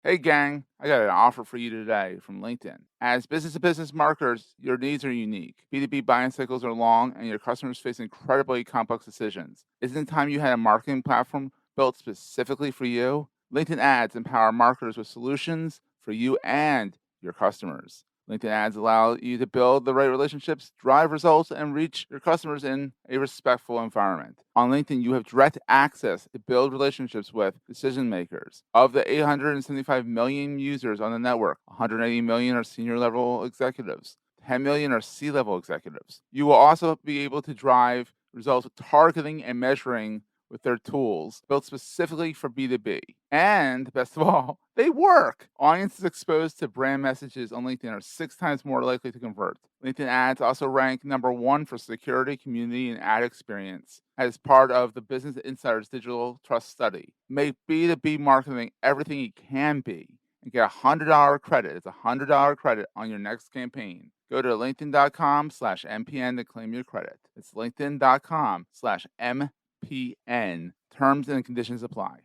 Hey gang, I got an offer for you today from LinkedIn. As business to business marketers, your needs are unique. B2B buying cycles are long and your customers face incredibly complex decisions. Isn't it time you had a marketing platform built specifically for you? LinkedIn ads empower marketers with solutions for you and your customers. LinkedIn ads allow you to build the right relationships, drive results, and reach your customers in a respectful environment. On LinkedIn, you have direct access to build relationships with decision makers. Of the 875 million users on the network, 180 million are senior level executives. 10 million are C-level executives. You will also be able to drive results with targeting and measuring with their tools built specifically for B2B. And best of all, they work. Audiences exposed to brand messages on LinkedIn are 6 times more likely to convert. LinkedIn ads also rank #1 for security, community, and ad experience as part of the Business Insider's Digital Trust Study. Make B2B marketing everything it can be and get a $100 credit. It's a $100 credit on your next campaign. Go to linkedin.com/MPN to claim your credit. It's linkedin.com/MPN. Terms and conditions apply.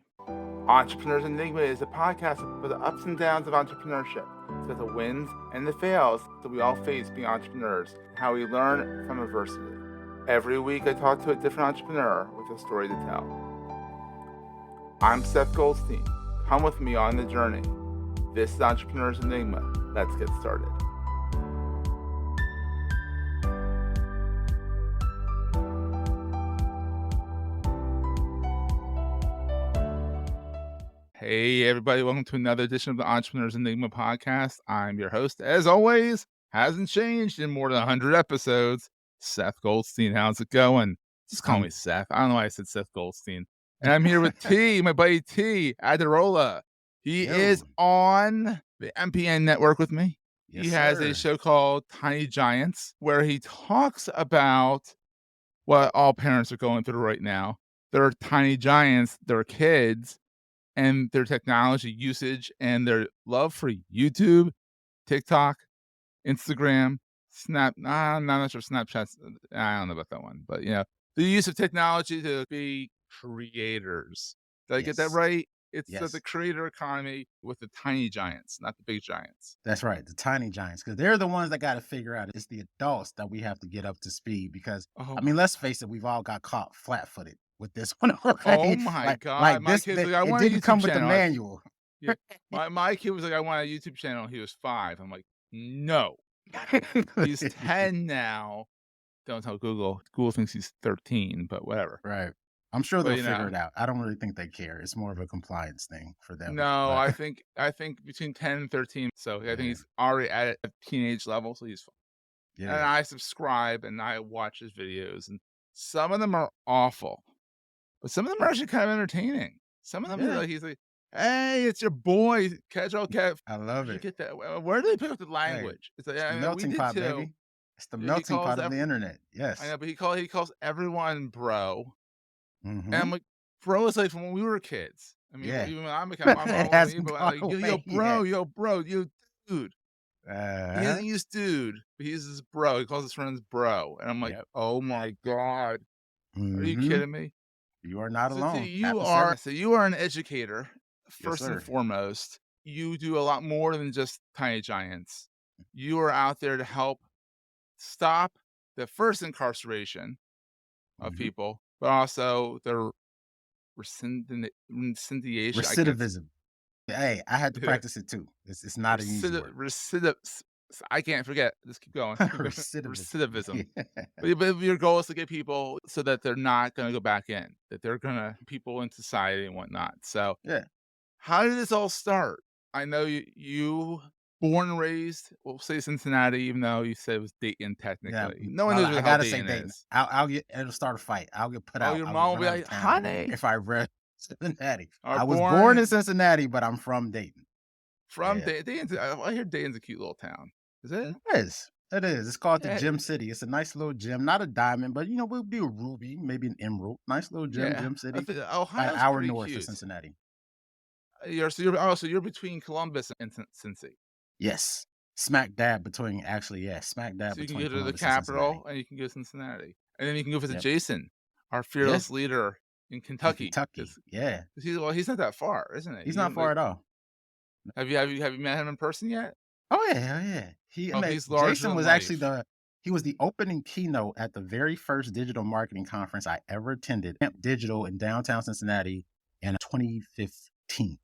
Entrepreneurs Enigma is a podcast for the ups and downs of entrepreneurship. It's about the wins and the fails that we all face being entrepreneurs, and how we learn from adversity. Every week I talk to a different entrepreneur with a story to tell. I'm Seth Goldstein. Come with me on the journey. This is Entrepreneurs Enigma. Let's get started. Hey, everybody. Welcome to another edition of the Entrepreneurs Enigma podcast. I'm your host, as always, hasn't changed in more than 100 episodes, Seth Goldstein. How's it going? Just call me Seth. I don't know why I said Seth Goldstein. And I'm here with T, my buddy T, Adeola. He is on the MPN network with me. Yes, he has a show called Tiny Giants, where he talks about what all parents are going through right now. They're tiny giants, they're kids, and their technology usage and their love for YouTube, TikTok, Instagram, I'm not sure Snapchat's, I don't know about that one, but the use of technology to be creators. Did I get that right? It's the creator economy with the tiny giants, not the big giants. That's right, the tiny giants, because they're the ones that got to figure out. It's the adults that we have to get up to speed because, let's face it, we've all got caught flat-footed with this one. Right? Oh my God. My kid's like, I want a YouTube didn't come with the channel. manual. Yeah. My kid was like, I want a YouTube channel. He was 5. I'm like, no. He's 10 now. Don't tell Google. Google thinks he's 13, but whatever. Right. I'm sure they'll figure it out. I don't really think they care. It's more of a compliance thing for them. No, I think between 10 and 13. So I think he's already at a teenage level, so he's fine. Yeah. And I subscribe and I watch his videos, and some of them are awful, but some of them are actually kind of entertaining. Some of them are like, he's like, hey, it's your boy, Casual Kev. I love You it. get that? Where do they pick up the language? It's like, the melting pot, baby. It's the melting pot of the internet. Yes. I know, but he calls everyone bro. Mm-hmm. And I'm like, bro is like from when we were kids. I mean, even when I'm older than you, but like, yo, bro, you dude. He doesn't use dude, but he uses bro. He calls his friends bro. And I'm like, oh my God. Are you kidding me? You are not alone. You are an educator, first and foremost. You do a lot more than just tiny giants. You are out there to help stop the first incarceration of people, but also the recidivism. Hey, I had to practice it too. It's not an easy word. I can't forget. Just keep going. Recidivism. But your goal is to get people so that they're not going to go back in, that they're going to people in society and whatnot. So how did this all start? I know you born and raised, we'll say Cincinnati, even though you said it was Dayton technically. Yeah, no one knows how Dayton is. It'll start a fight. I'll get put out. Your mom will be like, honey, if I read Cincinnati. I was born in Cincinnati, but I'm from Dayton. Dayton. I hear Dayton's a cute little town. Is it? It is. It's called the Gem City. It's a nice little gem, not a diamond, but we'll do a ruby, maybe an emerald. Nice little gem, Gem City. About an hour north of Cincinnati. You're between Columbus and Cincy. Yes, smack dab between. Smack dab. So you can go to the capital and you can go to Cincinnati, and then you can go visit Jason, our fearless leader in Kentucky. He's not that far, isn't he? He's not far at all. Have you met him in person yet? Oh yeah, oh yeah. He Oh, made he's larger Jason than was actually life. he was the opening keynote at the very first digital marketing conference I ever attended, Amp Digital in downtown Cincinnati in 2015.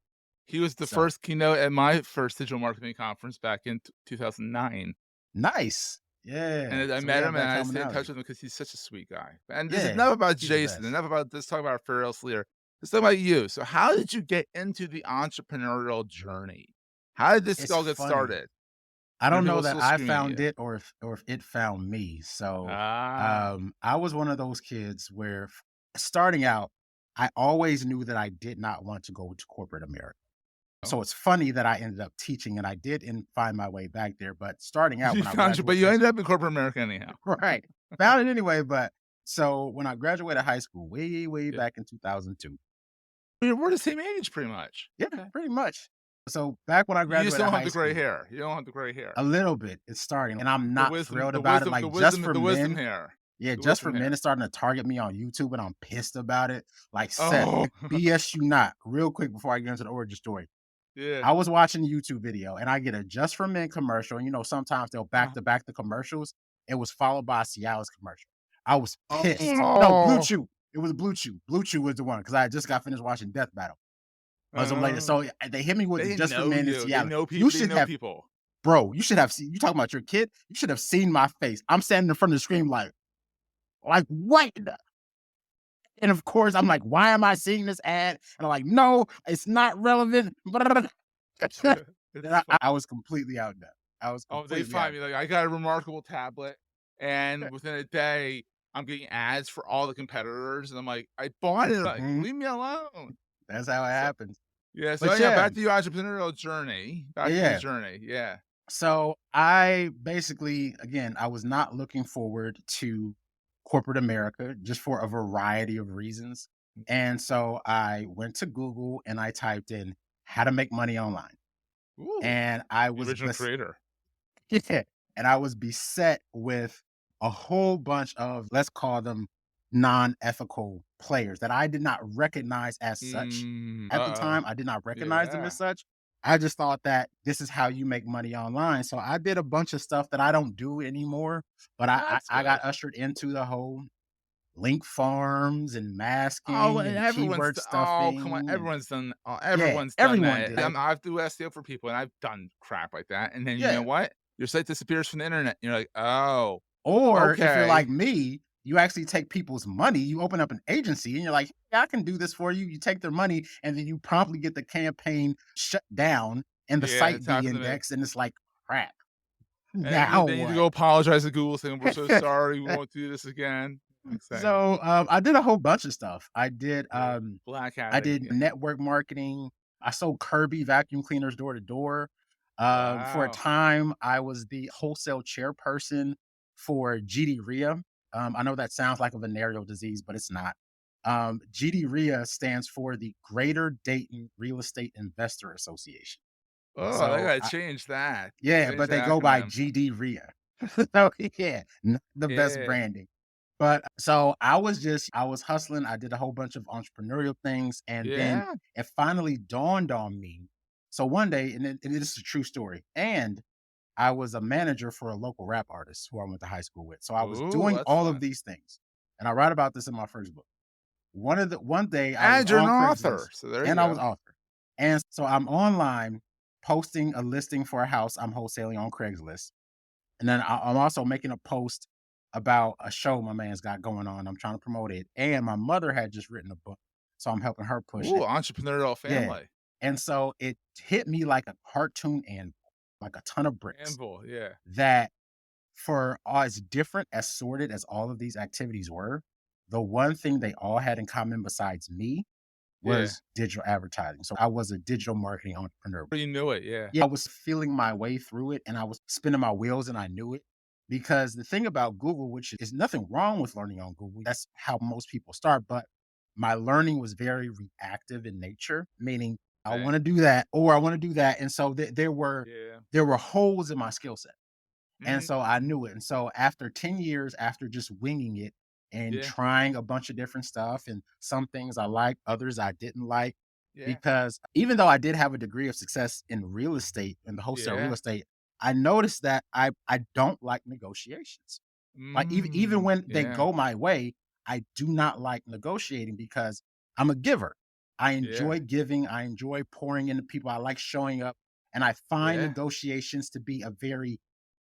He was the So first keynote at my first digital marketing conference back in 2009. nice. Yeah. And I So we met have him and that I stayed in touch commonality. with him because he's such a sweet guy. And this is Yeah. enough about He's the Jason, best. enough about let's talk about our Farrell Leader. Let's talk about you. So how did you get into the entrepreneurial journey? How did this It's all get funny. started? I When are don't know people that still I screaming at found you? it or if it found me. So Ah. I was one of those kids where starting out, I always knew that I did not want to go to corporate America. Oh. So it's funny that I ended up teaching and I did find my way back there. But starting out You when I found your but graduated you high ended school, up in corporate America anyhow. right? Found it anyway. But so when I graduated high school, way Yeah. back in 2002, We're the same age pretty much. yeah, Okay. pretty much. So back when I You just graduated don't have high the gray school, hair. You don't have the gray hair. a little bit, it's starting, and I'm The not wisdom thrilled the about it. wisdom the Like just wisdom for the wisdom men, hair. yeah, The just wisdom for men, hair. it's starting to target me on YouTube, and I'm pissed about it. Like Seth, Oh. BS you not. Real quick before I get into the origin story, Yeah. I was watching a YouTube video, and I get a Just for Men commercial, and sometimes they'll back Uh, to back the commercials. It was followed by a Cialis commercial. I was pissed. No, Blue oh. Chew. It was Blue Chew. Blue Chew was the one because I had just got finished watching Death Battle. Some lady. Uh, So they hit me with the they Just for know Men and you. They Cialis. know You people. They should know have, people. bro. You should have seen. You talking about your kid? You should have seen my face. I'm standing in front of the screen like what? And of course, I'm like, why am I seeing this ad? And I'm like, no, it's not relevant. And It's fun. I was completely outdone. I was Oh, they completely find me outdone. like I got a remarkable tablet, and within a day, I'm getting ads for all the competitors, and I'm like, I bought it. Like, Mhm. leave me alone. That's how it So happens. yeah. So But yeah, yeah, back to your entrepreneurial journey. Back to the yeah. journey. Yeah. So I basically, again, I was not looking forward to corporate America just for a variety of reasons. And so I went to Google and I typed in how to make money online. Ooh, And I the was original creator. yeah, and I was beset with a whole bunch of, let's call them non-ethical players that I did not recognize as such. At the Uh-oh. time, I did not recognize them Yeah. as such. I just thought that this is how you make money online. So I did a bunch of stuff that I don't do anymore, but That's I got good. ushered into the whole link farms and Oh, masking and and everyone's keyword d oh, come on, stuffing and everyone's yeah, done everyone that. did. I do SEO for people, and I've done crap like that, and then you know Yeah. what? Your site disappears from the internet, and you're like, "Oh, Or if you're like okay." me, you actually take people's money, you open up an agency and you're like, "Hey, I can do this for you." You take their money and then you promptly get the campaign shut down and the Yeah, site it's happened to me. de-indexed and it's like, crap. And you Now then you have to what? go apologize to Google saying, "We're so sorry, we won't do this again." Insane. So I did a whole bunch of stuff. Yeah. Black I hatting, did yeah. network marketing. I sold Kirby vacuum cleaners door to door. For a Wow. time, I was the wholesale chairperson for GD I know that sounds like a venereal disease, but it's not. GD stands for the Greater Dayton Real Estate Investor Association. Oh, they So gotta change that. yeah, Change but the they go by acronym. GD So yeah, not the best Yeah. branding. But so I was hustling. I did a whole bunch of entrepreneurial things, and then Yeah. it finally dawned on me. So one day, and this is a true story, and I was a manager for a local rap artist who I went to high school with. So I was Ooh, doing that's all of fun. these things, and I write about this in my first book. One day I was And you're an on author, Craigslist, so there you and I was go. author, and so I'm online posting a listing for a house I'm wholesaling on Craigslist, and then I'm also making a post about a show my man's got going on. I'm trying to promote it. And my mother had just written a book. So I'm helping her push Ooh, it. entrepreneurial Yeah. family. And so it hit me like a cartoon and like a ton of bricks Anvil, yeah. that for as different, as sorted as all of these activities were, the one thing they all had in common besides me Yeah. was digital advertising. So I was a digital marketing entrepreneur. You knew it, yeah. Yeah, I was feeling my way through it and I was spinning my wheels and I knew it. Because the thing about Google, which is nothing wrong with learning on Google, that's how most people start. But my learning was very reactive in nature, meaning I want Same. to do that or I want to do that. And so Yeah. there were holes in my skill set. And Mhm. so I knew it. And so after 10 years, after just winging it and Yeah. trying a bunch of different stuff, and some things I liked, others I didn't like, Yeah. because even though I did have a degree of success in real estate, in the wholesale real Yeah. estate, I noticed that I don't like negotiations. Like, even when they Yeah. go my way, I do not like negotiating because I'm a giver. I Yeah. enjoy giving, I enjoy pouring into people, I like showing up, and I find Yeah. negotiations to be a very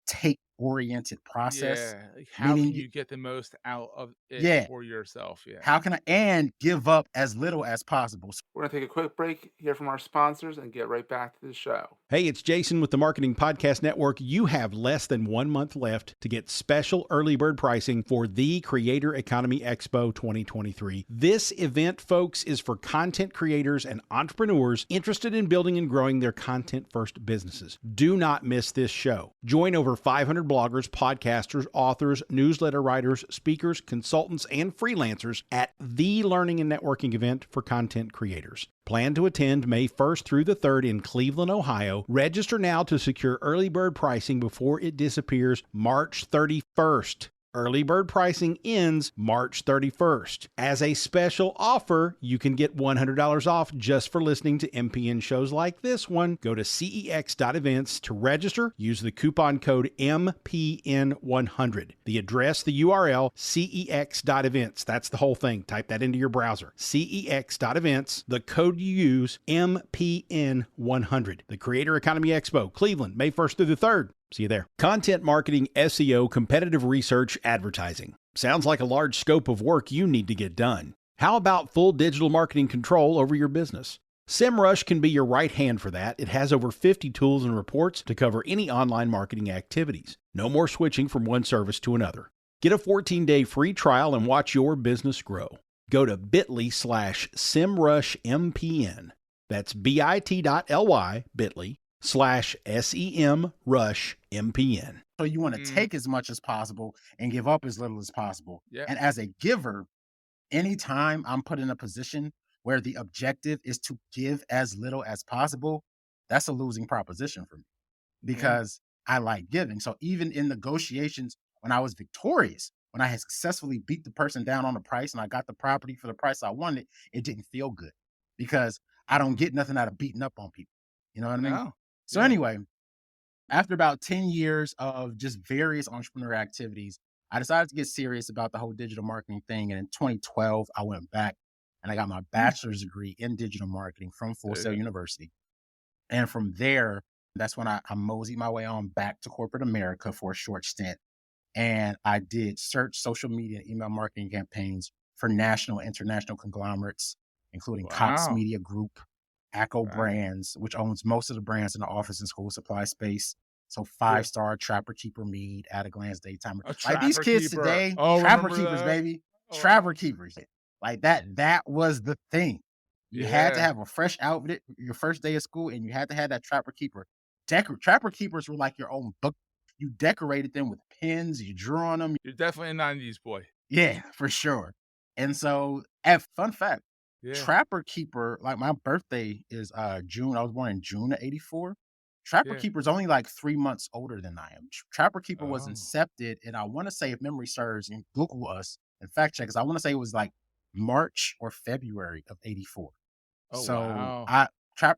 take-oriented process, Yeah. Like, how meaning can you get the most out of it yeah, for yourself? Yeah. how can I and give up as little as possible. We're going to take a quick break, hear from our sponsors, and get right back to the show. Hey, it's Jason with the Marketing Podcast Network. You have less than 1 month left to get special early bird pricing for the Creator Economy Expo 2023. This event, folks, is for content creators and entrepreneurs interested in building and growing their content-first businesses. Do not miss this show. Join over 500 bloggers, podcasters, authors, newsletter writers, speakers, consultants, and freelancers at the learning and networking event for content creators. Plan to attend May 1st through the 3rd in Cleveland, Ohio. Register now to secure early bird pricing before it disappears March 31st. Early bird pricing ends March 31st. As a special offer, you can get $100 off just for listening to MPN shows like this one. Go to cex.events to register. Use the coupon code MPN100. The address, the URL, cex.events. That's the whole thing. Type that into your browser. cex.events. The code you use, MPN100. The Creator Economy Expo, Cleveland, May 1st through the 3rd. See you there. Content marketing, SEO, competitive research, advertising. Sounds like a large scope of work you need to get done. How about full digital marketing control over your business? SEMrush can be your right hand for that. It has over 50 tools and reports to cover any online marketing activities. No more switching from one service to another. Get a 14-day free trial and watch your business grow. Go to bit.ly/SEMrushMPN. That's bit.ly, bit.ly/SEMrushMPN. So you wanna take as much as possible and give up as little as possible. Yeah. And as a giver, anytime I'm put in a position where the objective is to give as little as possible, that's a losing proposition for me Yeah. because I like giving. So even in negotiations, when I was victorious, when I had successfully beat the person down on the price and I got the property for the price I wanted, it didn't feel good because I don't get nothing out of beating up on people. You know what I mean? No. So Yeah. anyway, after about 10 years of just various entrepreneur activities, I decided to get serious about the whole digital marketing thing. And in 2012, I went back and I got my Mm. bachelor's degree in digital marketing from Full There you Sail go. University. And from there, that's when I moseyed my way on back to corporate America for a short stint. And I did search, social media, and email marketing campaigns for national and international conglomerates, including Cox Wow. Media Group, Acco Wow. Brands, which owns most of the brands in the office and school supply space. So Yeah. 5 Star, Trapper Keeper Mead, At a Glance Daytimer. A Like these trapper kids keeper. today, Oh, Trapper remember Keepers, that? baby. Oh, Trapper wow. Keepers. Like that was the thing. You had to Yeah. have a fresh outfit your first day of school, and you had to have that Trapper Keeper. Trapper Keepers were like your own book. You decorated them with pins, you drew on them. You're definitely a 90s boy. Yeah, for sure. And so, fun fact, Yeah. Trapper Keeper, like my birthday is June. I was born in June of '84. Trapper Yeah. Keeper's only like 3 months older than I am. Trapper Keeper was Oh. incepted, and I want to say, if memory serves, and Google us and fact check us, I want to say it was like March or February of '84. Oh, So wow.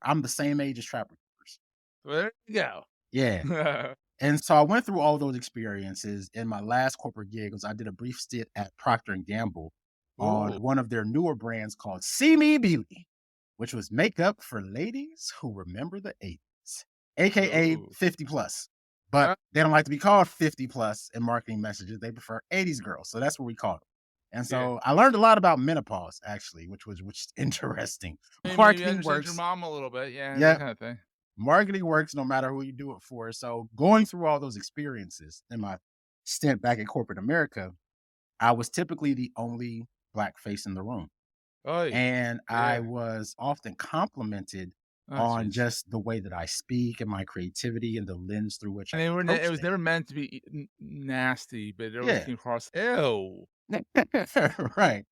I'm the same age as Trapper Keepers. Well, there you go. Yeah. And so I went through all those experiences. In my last corporate gig was I did a brief stint at Procter& and Gamble on Ooh. one of their newer brands called See Me Beauty, which was makeup for ladies who remember the 80s, aka Ooh. 50 plus. But Uh, they don't like to be called 50 plus in marketing messages. They prefer 80s girls. So that's what we call them. And yeah. so I learned a lot about menopause actually, which is interesting. Maybe Marketing understand your works. mom a little bit. Yeah, that Yeah, kind of thing. marketing works no matter who you do it for. So going through all those experiences in my stint back at corporate America, I was typically the only black face in the room. Oy. And I Yeah. was often complimented Oh, on jeez. just the way that I speak and my creativity and the lens through which And I they were approach it was things. never meant to be nasty, but it always Yeah. came across, ew. Right.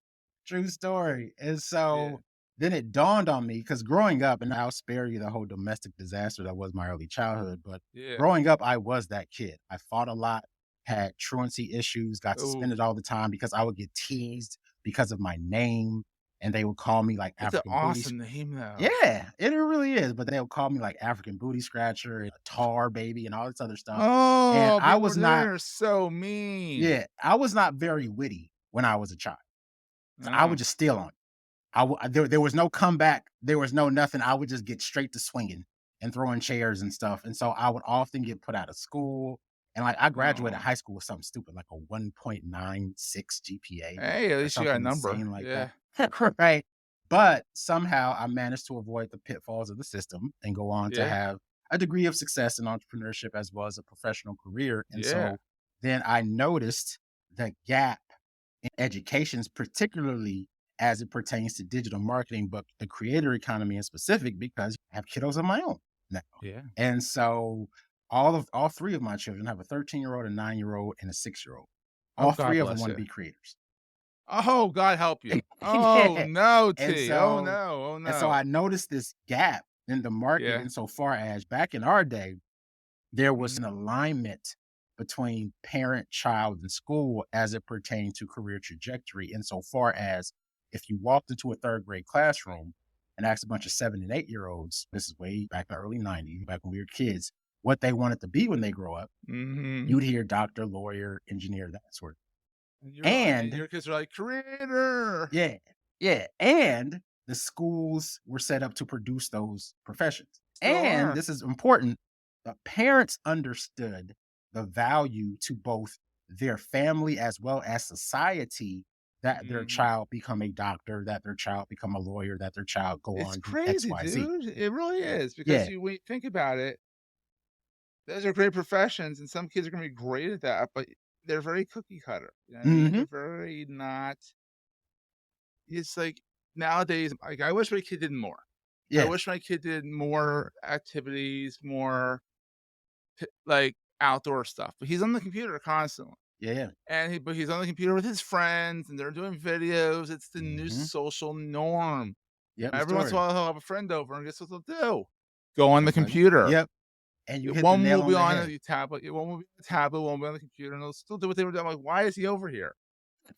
True story. And Yeah. so then it dawned on me because growing up, and I'll spare you the whole domestic disaster that was my early childhood, but Yeah. growing up, I was that kid. I fought a lot, had truancy issues, got Oh, suspended all the time because I would get teased because of my name. and they would call me like It's an African booty. awesome name, though. Yeah, it really is. But they would call me like African booty scratcher, and a tar baby, and all this other stuff. And Oh, I people was not, are so mean. yeah, I was not very witty when I was a child. So I would Oh, just steal on it. There was no comeback. There was no nothing. I would just get straight to swinging and throwing chairs and stuff. And so I would often get put out of school. And like I graduated oh. high school with something stupid like a 1.96 GPA Hey, at or least you got a something number. insane like Yeah. that. Right. But somehow I managed to avoid the pitfalls of the system and go on to Yeah. have a degree of success in entrepreneurship as well as a professional career. And Yeah. so then I noticed the gap in educations, particularly as it pertains to digital marketing, but the creator economy in specific, because I have kiddos of my own now. Yeah. And so all three of my children have a 13-year-old, a 9-year-old, and a 6-year-old. Oh, All God three of them bless want to you. be creators. Oh, God help you. Oh, Yeah. no, And T. so Oh, no. Oh, and so no. I noticed this gap in the market Yeah. insofar as back in our day, there was Mhm. an alignment between parent, child, and school as it pertained to career trajectory, insofar as if you walked into a third grade classroom and asked a bunch of 7 and 8-year-olds, this is way back in the early 90s, back when we were kids, what they wanted to be when they grow up, Mhm. you'd hear doctor, lawyer, engineer, that sort of. And And your kids are like, creator. yeah, yeah. And the schools were set up to produce those professions. Still And are. this is important. The parents understood the value to both their family as well as society that their Mhm. child become a doctor, that their child become a lawyer, that their child go It's on do crazy, XYZ. dude. It really is because Yeah. when you think about it, those are great professions, and some kids are gonna be great at that, but they're very cookie cutter. You know what I mean? Hmm. They're very not. It's like nowadays, like I wish my kid did more. I Yeah. wish my kid did more activities, more like outdoor stuff. But he's on the computer constantly. Yeah. But he's on the computer with his friends and they're doing videos. It's the new Hmm. social norm. Yep. The Every once in a story. while he'll have a friend over and guess what they'll do? Go on Go the find. computer. Yep. And you hit the One nail will on be the on head. the tablet, one will be on the tablet, one will be on the computer, and they'll still do what they were doing. I'm like, why is he over here?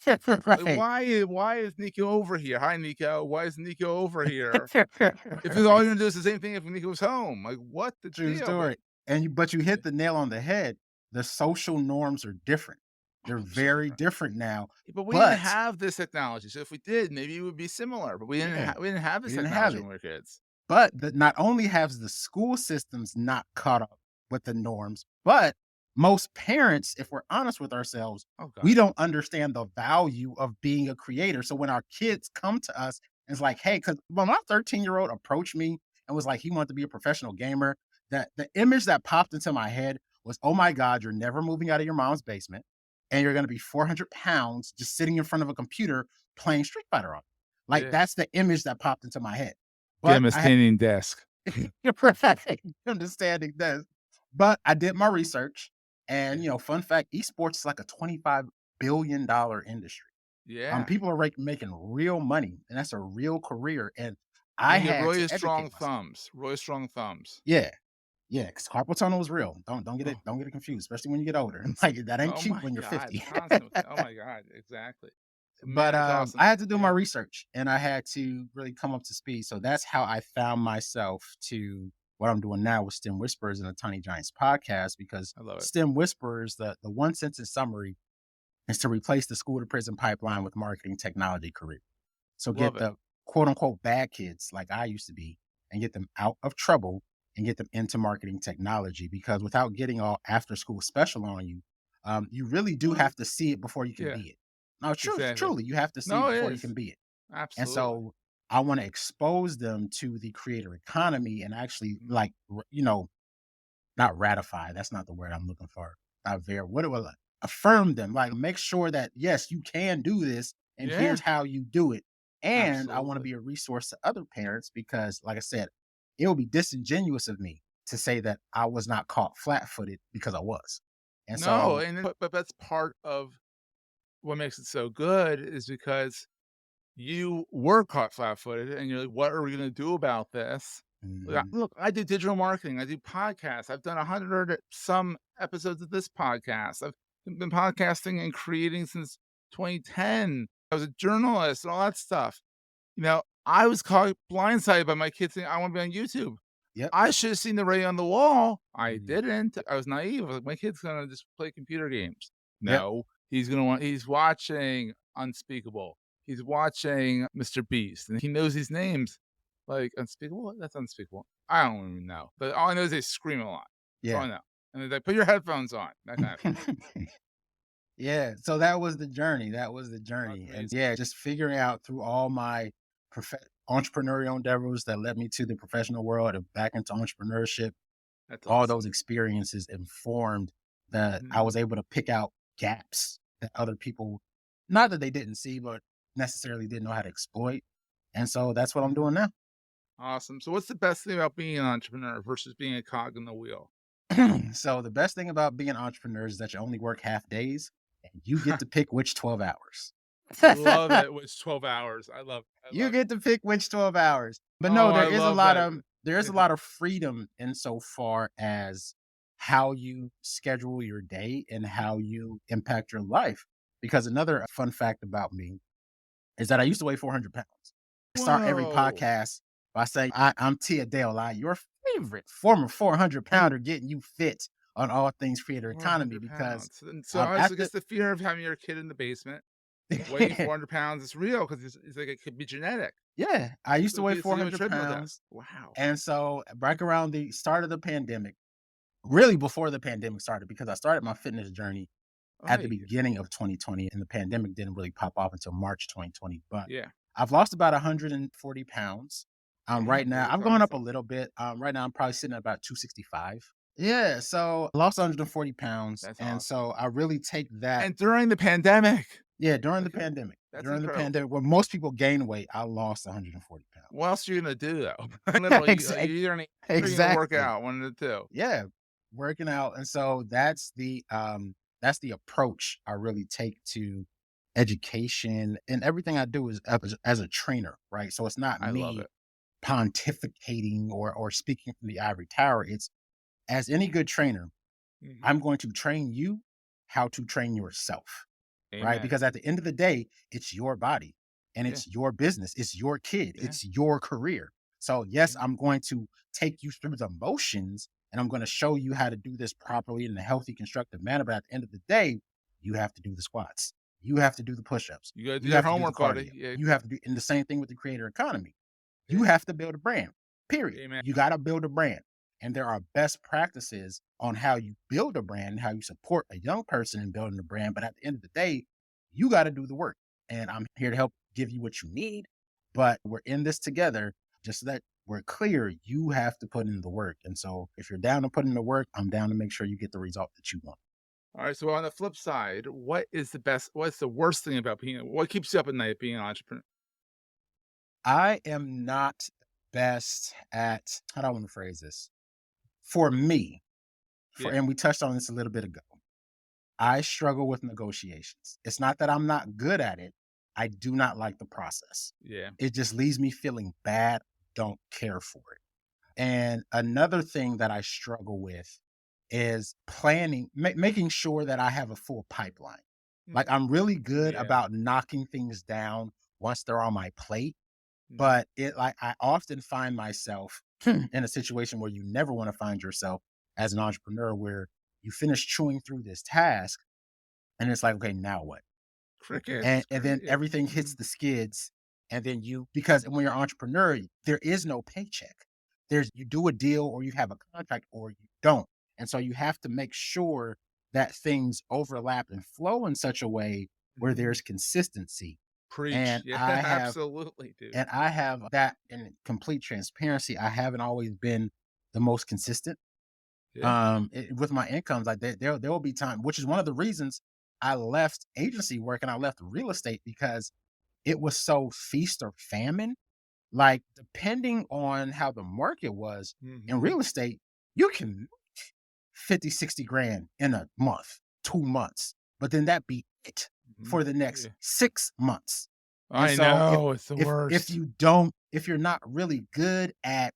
Like, Right. why is Nico over here? Hi, Nico. Why is Nico over here? If it's all you're gonna do is the same thing if Nico was home. Like, what the True deal? But story. But you hit the nail on the head. The social norms are different. They're oh, they're so very different. different now. But we didn't But have this technology. So if we did, maybe it would be similar. But yeah, we didn't have we this didn't have technology it. when we were kids. But not only has the school systems not caught up with the norms, but most parents, if we're honest with ourselves, Oh we God. don't understand the value of being a creator. So when our kids come to us and it's like, hey, because when my 13-year-old approached me and was like, he wanted to be a professional gamer, that the image that popped into my head was, oh my God, you're never moving out of your mom's basement. And you're going to be 400 pounds just sitting in front of a computer playing Street Fighter on it. Like, Yeah. that's the image that popped into my head. Get But him a standing desk. you're right. Understanding this. But I did my research, and Yeah. fun fact: esports is like a $25 billion industry. Yeah. People are making real money, and that's a real career. And And I you get had really to strong educate myself. thumbs. Really strong thumbs. Yeah, yeah, because carpal tunnel is real. Don't get it Oh, don't get it confused, especially when you get older. Like that ain't oh cute my when you're God. 50. Constant. Oh my God. Exactly. But Man, it's awesome. I had to do my Yeah. research and I had to really come up to speed. So that's how I found myself to what I'm doing now with STEM Whispers and the Tiny Giants podcast. Because I love it. STEM Whispers, the one sentence summary is to replace the school to prison pipeline with marketing technology career. So Love get it. the quote unquote bad kids like I used to be and get them out of trouble and get them into marketing technology. Because without getting all after school special on you, you really do have to see it before you can Yeah. be it. No, Exactly. truly, you have to see No, it it before you is. can be it. And Absolutely. so I want to expose them to the creator economy and actually Mhm. like, not ratify. That's not the word I'm looking for. Not what it will affirm them, like make sure that yes, you can do this and Yeah. here's how you do it. And I want to Absolutely. be a resource to other parents because like I said, it would be disingenuous of me to say that I was not caught flat-footed because I was. And No, so but that's part of what makes it so good is because you were caught flat-footed and you're like, "What are we gonna do about this?" mhm, Look, I do digital marketing, I do podcasts, I've done 100 some episodes of this podcast. I've been podcasting and creating since 2010. I was a journalist and all that stuff. I was caught blindsided by my kids saying, "I wanna be on YouTube." Yep. I should have seen the writing on the wall. I Mhm. didn't. I was naive. I was like, "My kid's gonna just play computer games." Yep. No, he's watching Unspeakable. He's watching Mr. Beast, and he knows these names. Like, Unspeakable? That's Unspeakable. I don't even know, but all I know is they scream a lot. That's all Yeah. I know. And they're like, "Put your headphones on," that kind of thing. Yeah, so that was the journey, that was the That's journey, and amazing. yeah, just figuring out through all my entrepreneurial endeavors that led me to the professional world and back into entrepreneurship, That's all awesome. those experiences informed that I Mhm. was able to pick out gaps that other people not that they didn't see, but necessarily didn't know how to exploit, and so that's what I'm Mhm. doing now. Awesome. So what's the best thing about being an entrepreneur versus being a cog in the wheel? So the best thing about being an entrepreneur is that you only work half days and you get to pick which 12 hours. Love it. It's 12 hours. I You love it. get to pick which 12 hours. But no, Oh, I love that. there is a lot of freedom insofar as how you schedule your day and how you impact your life. Because another fun fact about me is that I used to weigh 400 pounds. I start every Whoa. podcast by saying, I'm T. Adeola, your favorite former 400 pounder getting you fit on all things creator economy 400 because pounds. And so I after guess the fear of having your kid in the basement weighing 400 pounds is real because it's like it could be genetic. yeah, I used to weigh So you have a 400 treadmill desk. pounds. Wow. And so back around the start of the pandemic, really before the pandemic started, because I started my fitness journey at the Right. beginning of 2020 and the pandemic didn't really pop off until March 2020. But Yeah. I've lost about 140 pounds. Right Damn, now, dude. That's I've gone up a awesome. little bit. Right now, I'm probably sitting at about 265. Yeah, so I lost 140 pounds. That's And awesome. so I really take that. And during the pandemic. Yeah, during the Okay. pandemic. That's During the incredible. pandemic, where most people gain weight, I lost 140 What pounds. else are you gonna do though? Literally, Exa- you're gonna work exactly. out one of the two. Yeah, working out. And so that's the approach I really take to education and everything I do is as a trainer, right? So it's not I love me it. pontificating or speaking from the ivory tower. It's as any good trainer, Mhm. I'm going to train you how to train yourself, right? Amen. Because at the end of the day, it's your body and Yeah. it's your business, it's your kid, Yeah. it's your career. So, yes, Yeah. I'm going to take you through the motions and I'm going to show you how to do this properly in a healthy, constructive manner. But at the end of the day, you have to do the squats, you have to do the push ups, You gotta do you your have to do the homework, cardio, buddy. Yeah. you have to do, and the same thing with the creator economy. You Yeah. have to build a brand, period. Amen. You got to build a brand. And there are best practices on how you build a brand and how you support a young person in building a brand. But at the end of the day, you got to do the work. And I'm here to help give you what you need. But we're in this together just so that we're clear. You have to put in the work. And so if you're down to put in the work, I'm down to make sure you get the result that you want. All right. So on the flip side, what's the worst thing about what keeps you up at night being an entrepreneur? I am not best at, how do I want to phrase this? For me, Yeah. and we touched on this a little bit ago. I struggle with negotiations. It's not that I'm not good at it. I do not like the process. Yeah. It just leaves me feeling bad, don't care for it. And another thing that I struggle with is planning, making sure that I have a full pipeline. Like I'm really good Yeah. about knocking things down once they're on my plate, Mhm. but it like I often find myself in a situation where you never want to find yourself as an entrepreneur where you finish chewing through this task and it's like, okay, now what? Crickets. And then Yeah. everything hits Mhm. the skids. And then because when you're an entrepreneur, there is no paycheck. You do a deal or you have a contract or you don't. And so you have to make sure that things overlap and flow in such a way where Mhm. there's consistency. Preach. And Yeah. I have Absolutely, dude. and I have that in complete transparency. I haven't always been the most consistent Yeah. with my incomes. Like there will be time, which is one of the reasons I left agency work and I left real estate because it was so feast or famine. Like depending on how the market was in Mhm. real estate, you can 50, 60 grand in a month, 2 months, but then that be it Mhm. for the next Yeah. 6 months. And I so know. It's the if worst. you don't, if you're not really good at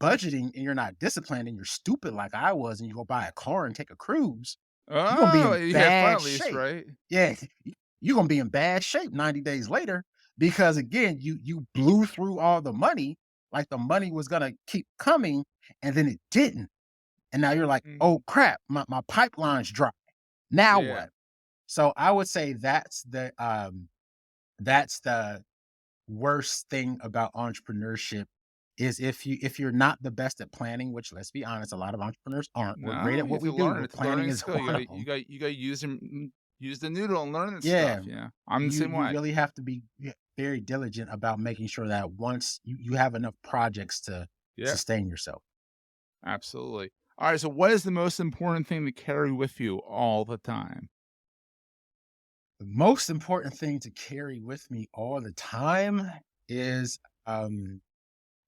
budgeting and you're not disciplined and you're stupid like I was and you go buy a car and take a cruise, you're gonna be Oh, in you had fun bad at least, shape. right? Yeah, you're gonna be in bad shape 90 days later because again, you blew through all the money, like the money was gonna keep coming, and then it didn't. And now you're like, oh Mhm. crap, my pipeline's dry. Now Yeah. what? So I would say that's the worst thing about entrepreneurship is if you're not the best at planning, which let's be honest, a lot of entrepreneurs aren't. We're great No, at you what have we to do, learn. but It's a planning learning is skill. one of them. You got to use the noodle and learn this Yeah, stuff. Yeah, I'm the you same you way. really have to be very diligent about making sure that once you have enough projects to Yeah, sustain yourself. absolutely. All right. So, what is the most important thing to carry with you all the time? The most important thing to carry with me all the time is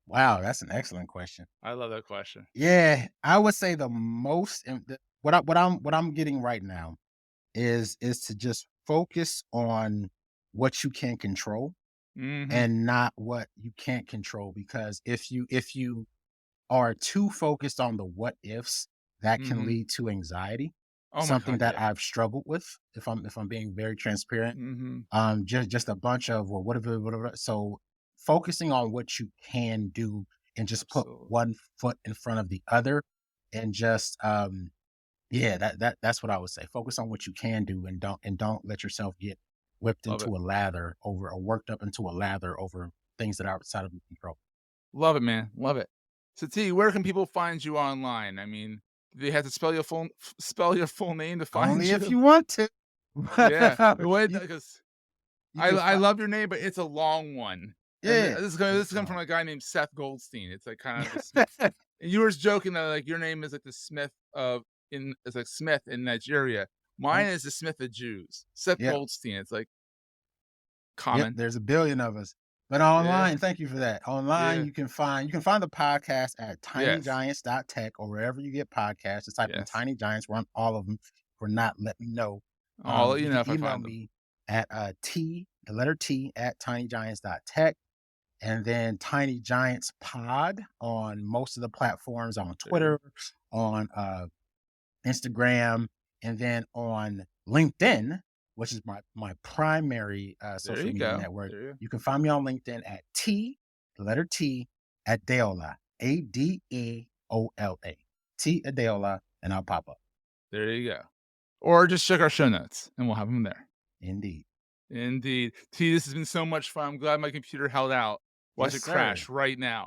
wow, that's an excellent question. I love that question. Yeah, I would say the most what I'm getting right now is to just focus on what you can control Hmm. and not what you can't control, because if you are too focused on the what ifs, that can Hmm. lead to anxiety, Oh my something God. that Yeah. I've struggled with, if I'm being very transparent. Hmm. Just a bunch of, well, whatever. So focusing on what you can do and just put Absolutely. one foot in front of the other, and just yeah, that's what I would say. Focus on what you can do, and don't let yourself get whipped Love it. into a lather over, or worked up into a lather over things that are outside of your control. Love it, man. Love it. So, T, where can people find you online? I mean, do they have to spell your full name to find Only if you? you want to. Yeah. What? you Because you can I find, love your name, but it's a long one. And yeah, this it's is coming from long. a guy named Seth Goldstein. It's like kind of the Smith. And you were just joking that like your name is like the Smith of in it's like Smith in Nigeria. Mine is the Smith of Jews. Seth Yep. Goldstein. It's like Yep, common. there's a billion of us. But Yeah. online, thank you for that. Online, Yeah. you can find the podcast at Yes. tinygiants.tech or wherever you get podcasts. Just type in Yes. Tiny Giants. We're on all of them. For not, let me know. I'll let you You know can if I email find them. me at the letter T at tinygiants.tech, and then Tiny Giants Pod on most of the platforms, on There. Twitter, on Instagram, and then on LinkedIn, which is my primary There social you media go. network. There you go. You can find me on LinkedIn at the letter T, Adeola, Adeola, T Adeola, and I'll pop up. There you go. Or just check our show notes and we'll have them there. Indeed. Indeed. T, this has been so much fun. I'm glad my computer held out. Watch Yes, it sir. crash right now.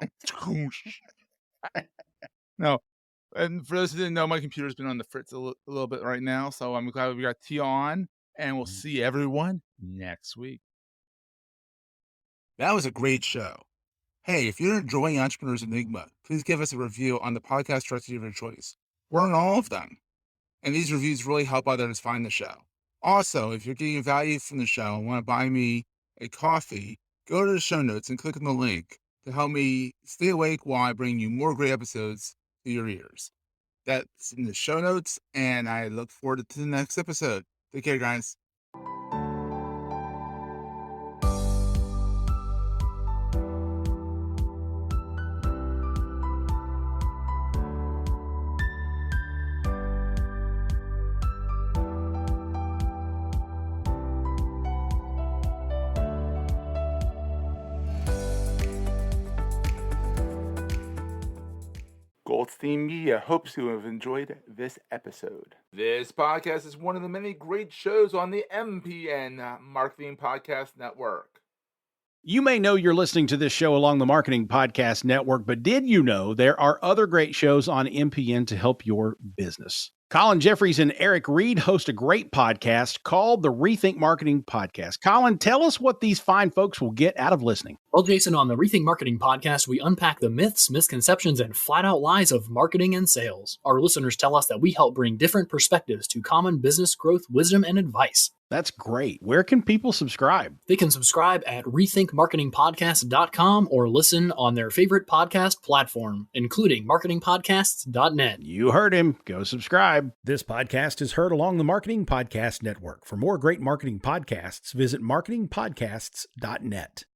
No. And for those who didn't know, my computer's been on the fritz a little bit right now. So I'm glad we got T on, and we'll Mhm. see everyone next week. That was a great show. Hey, if you're enjoying Entrepreneurs Enigma, please give us a review on the podcast directory of your choice. We're on all of them. And these reviews really help others find the show. Also, if you're getting value from the show and want to buy me a coffee, go to the show notes and click on the link to help me stay awake while I bring you more great episodes to your ears. That's in the show notes, and I look forward to the next episode. Take care, guys. Goldstein Media hopes you have enjoyed this episode. This podcast is one of the many great shows on the MPN Marketing Podcast Network. You may know you're listening to this show along the Marketing Podcast Network, but did you know there are other great shows on MPN to help your business? Colin Jeffries and Eric Reed host a great podcast called the Rethink Marketing Podcast. Colin, tell us what these fine folks will get out of listening. Well, Jason, on the Rethink Marketing Podcast, we unpack the myths, misconceptions, and flat-out lies of marketing and sales. Our listeners tell us that we help bring different perspectives to common business growth, wisdom, and advice. That's great. Where can people subscribe? They can subscribe at rethinkmarketingpodcast.com or listen on their favorite podcast platform, including marketingpodcasts.net. You heard him. Go subscribe. This podcast is heard along the Marketing Podcast Network. For more great marketing podcasts, visit marketingpodcasts.net.